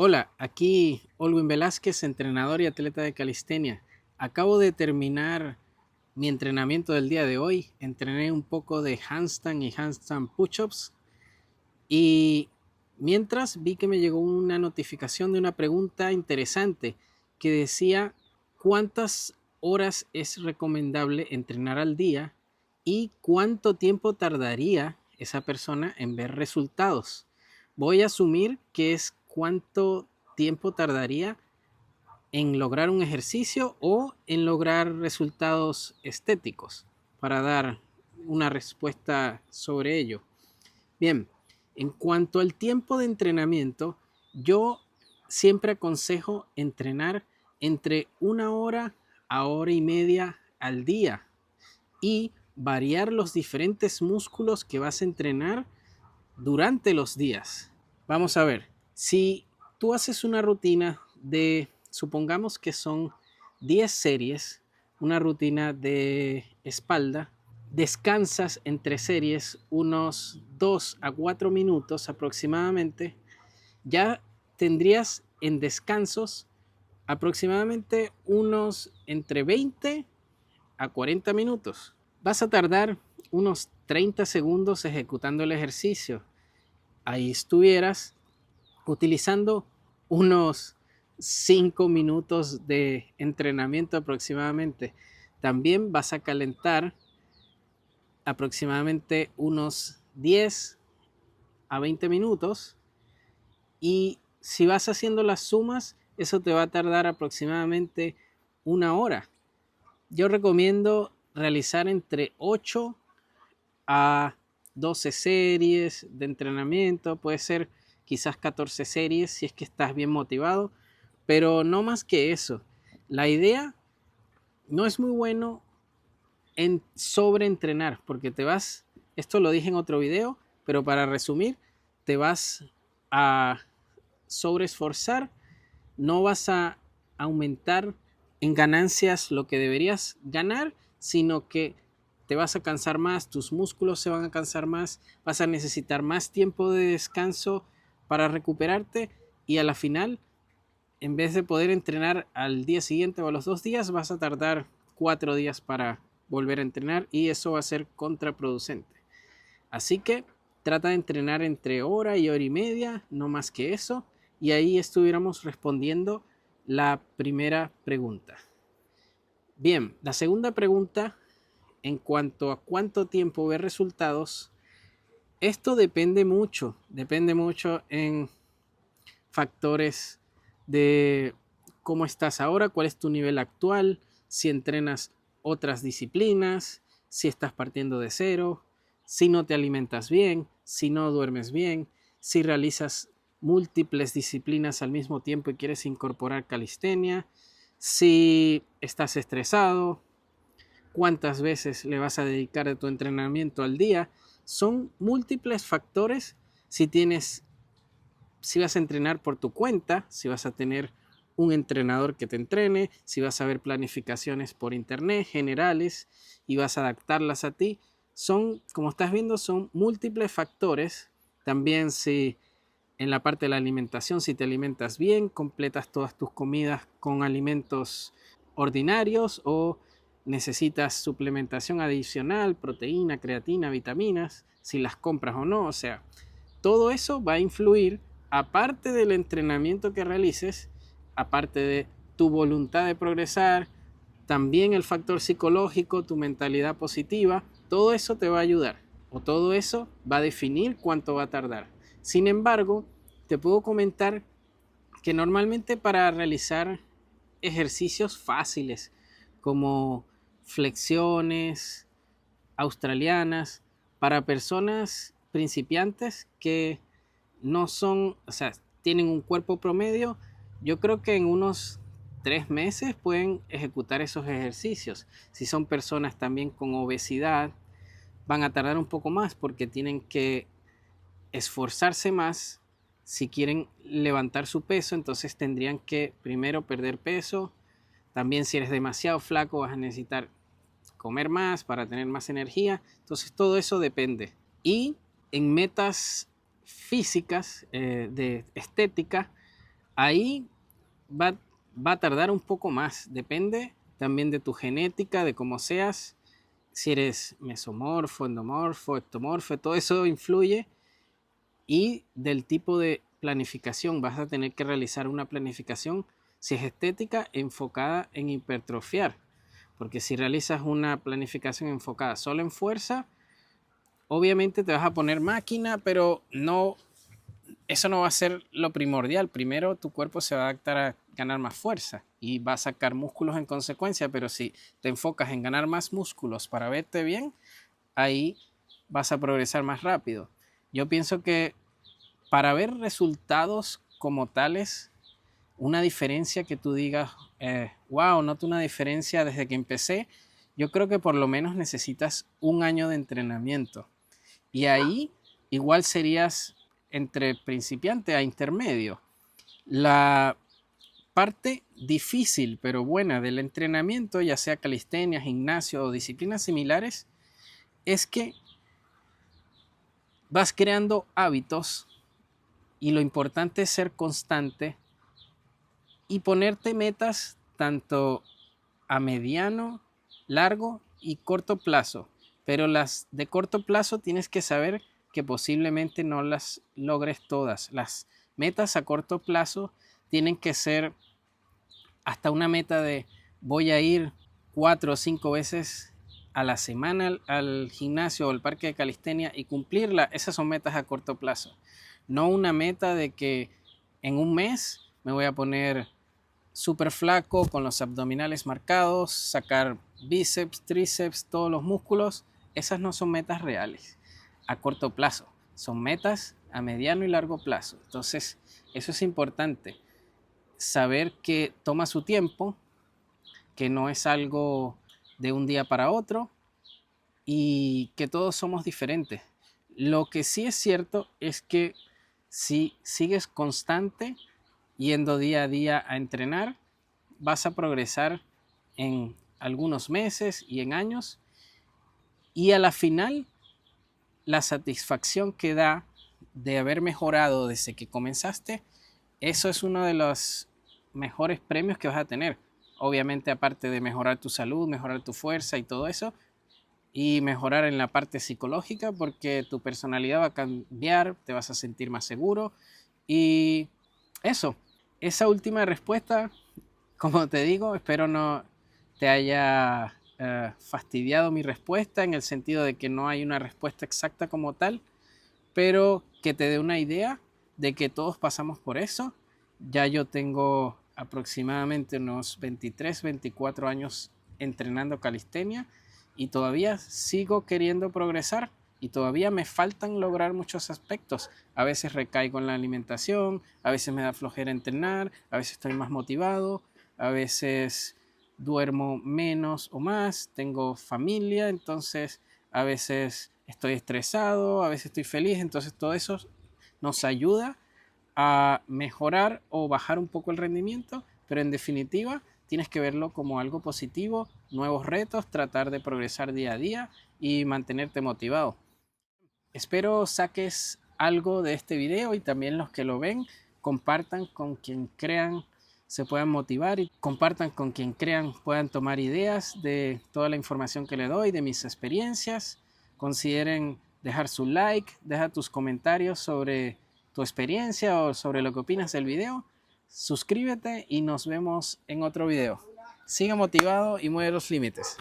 Hola, aquí Olwin Velázquez, entrenador y atleta de calistenia. Acabo de terminar mi entrenamiento del día de hoy. Entrené un poco de handstand y handstand push-ups y mientras vi que me llegó una notificación de una pregunta interesante que decía cuántas horas es recomendable entrenar al día y cuánto tiempo tardaría esa persona en ver resultados. Voy a asumir que es cuánto tiempo tardaría en lograr un ejercicio o en lograr resultados estéticos para dar una respuesta sobre ello. Bien, en cuanto al tiempo de entrenamiento, yo siempre aconsejo entrenar entre 1 hora a hora y media al día y variar los diferentes músculos que vas a entrenar durante los días. Vamos a ver, si tú haces una rutina de, supongamos que son 10 series, una rutina de espalda, descansas entre series unos 2 a 4 minutos aproximadamente, ya tendrías en descansos aproximadamente unos entre 20 a 40 minutos. Vas a tardar unos 30 segundos ejecutando el ejercicio. Ahí estuvieras utilizando unos 5 minutos de entrenamiento aproximadamente. También vas a calentar aproximadamente unos 10 a 20 minutos y si vas haciendo las sumas, eso te va a tardar aproximadamente 1 hora. Yo recomiendo realizar entre 8 a 12 series de entrenamiento, puede ser quizás 14 series si es que estás bien motivado, pero no más que eso. La idea no es muy bueno en sobreentrenar, porque te vas, esto lo dije en otro video, pero para resumir, te vas a sobreesforzar, no vas a aumentar en ganancias lo que deberías ganar, sino que te vas a cansar más, tus músculos se van a cansar más, vas a necesitar más tiempo de descanso para recuperarte y a la final, en vez de poder entrenar al día siguiente o a los 2 días, vas a tardar 4 días para volver a entrenar y eso va a ser contraproducente. Así que trata de entrenar entre hora y hora y media, no más que eso, y ahí estuviéramos respondiendo la primera pregunta. Bien, la segunda pregunta en cuanto a cuánto tiempo ver resultados, esto depende mucho en factores de cómo estás ahora, cuál es tu nivel actual, si entrenas otras disciplinas, si estás partiendo de cero, si no te alimentas bien, si no duermes bien, si realizas múltiples disciplinas al mismo tiempo y quieres incorporar calistenia, si estás estresado, cuántas veces le vas a dedicar a tu entrenamiento al día. Son múltiples factores si vas a entrenar por tu cuenta, si vas a tener un entrenador que te entrene, si vas a ver planificaciones por internet generales y vas a adaptarlas a ti. Son, como estás viendo, son múltiples factores. También si en la parte de la alimentación, si te alimentas bien, completas todas tus comidas con alimentos ordinarios o necesitas suplementación adicional, proteína, creatina, vitaminas, si las compras o no. O sea, todo eso va a influir, aparte del entrenamiento que realices, aparte de tu voluntad de progresar, también el factor psicológico, tu mentalidad positiva, todo eso te va a ayudar o todo eso va a definir cuánto va a tardar. Sin embargo, te puedo comentar que normalmente para realizar ejercicios fáciles como flexiones australianas, para personas principiantes que no son, o sea, tienen un cuerpo promedio, yo creo que en unos 3 meses pueden ejecutar esos ejercicios. Si son personas también con obesidad, van a tardar un poco más porque tienen que esforzarse más. Si quieren levantar su peso, entonces tendrían que primero perder peso. También si eres demasiado flaco vas a necesitar comer más para tener más energía. Entonces todo eso depende. Y en metas físicas, de estética, Ahí va, va a tardar un poco más. Depende también de tu genética, de cómo seas. Si eres mesomorfo, endomorfo, ectomorfo, todo eso influye. Y del tipo de planificación. Vas a tener que realizar una planificación, si es estética, enfocada en hipertrofiar. Porque si realizas una planificación enfocada solo en fuerza, obviamente te vas a poner máquina, pero no, eso no va a ser lo primordial. Primero tu cuerpo se va a adaptar a ganar más fuerza y va a sacar músculos en consecuencia, pero si te enfocas en ganar más músculos para verte bien, ahí vas a progresar más rápido. Yo pienso que para ver resultados como tales, una diferencia que tú digas, wow, noto una diferencia desde que empecé, yo creo que por lo menos necesitas un año de entrenamiento. Y ahí igual serías entre principiante a intermedio. La parte difícil pero buena del entrenamiento, ya sea calistenia, gimnasio o disciplinas similares, es que vas creando hábitos y lo importante es ser constante y ponerte metas tanto a mediano, largo y corto plazo. Pero las de corto plazo tienes que saber que posiblemente no las logres todas. Las metas a corto plazo tienen que ser hasta una meta de voy a ir 4 o 5 veces a la semana al gimnasio o al parque de calistenia y cumplirla. Esas son metas a corto plazo. No una meta de que en un mes me voy a poner súper flaco con los abdominales marcados, sacar bíceps, tríceps, todos los músculos. Esas no son metas reales a corto plazo. Son metas a mediano y largo plazo. Entonces, eso es importante. Saber que toma su tiempo, que no es algo de un día para otro y que todos somos diferentes. Lo que sí es cierto es que si sigues constante yendo día a día a entrenar, vas a progresar en algunos meses y en años. Y a la final, la satisfacción que da de haber mejorado desde que comenzaste, eso es uno de los mejores premios que vas a tener. Obviamente, aparte de mejorar tu salud, mejorar tu fuerza y todo eso, y mejorar en la parte psicológica, porque tu personalidad va a cambiar, te vas a sentir más seguro. Y eso, esa última respuesta, como te digo, espero no te haya fastidiado mi respuesta en el sentido de que no hay una respuesta exacta como tal, pero que te dé una idea de que todos pasamos por eso. Ya yo tengo aproximadamente unos 23, 24 años entrenando calistenia y todavía sigo queriendo progresar y todavía me faltan lograr muchos aspectos. A veces recaigo en la alimentación, a veces me da flojera entrenar, a veces estoy más motivado, a veces duermo menos o más, tengo familia, entonces a veces estoy estresado, a veces estoy feliz, entonces todo eso nos ayuda a mejorar o bajar un poco el rendimiento, pero en definitiva tienes que verlo como algo positivo, nuevos retos, tratar de progresar día a día y mantenerte motivado. Espero saques algo de este video y también los que lo ven compartan con quien crean se puedan motivar y compartan con quien crean puedan tomar ideas de toda la información que le doy, de mis experiencias. Consideren dejar su like, deja tus comentarios sobre tu experiencia o sobre lo que opinas del video. Suscríbete y nos vemos en otro video. Sigue motivado y mueve los límites.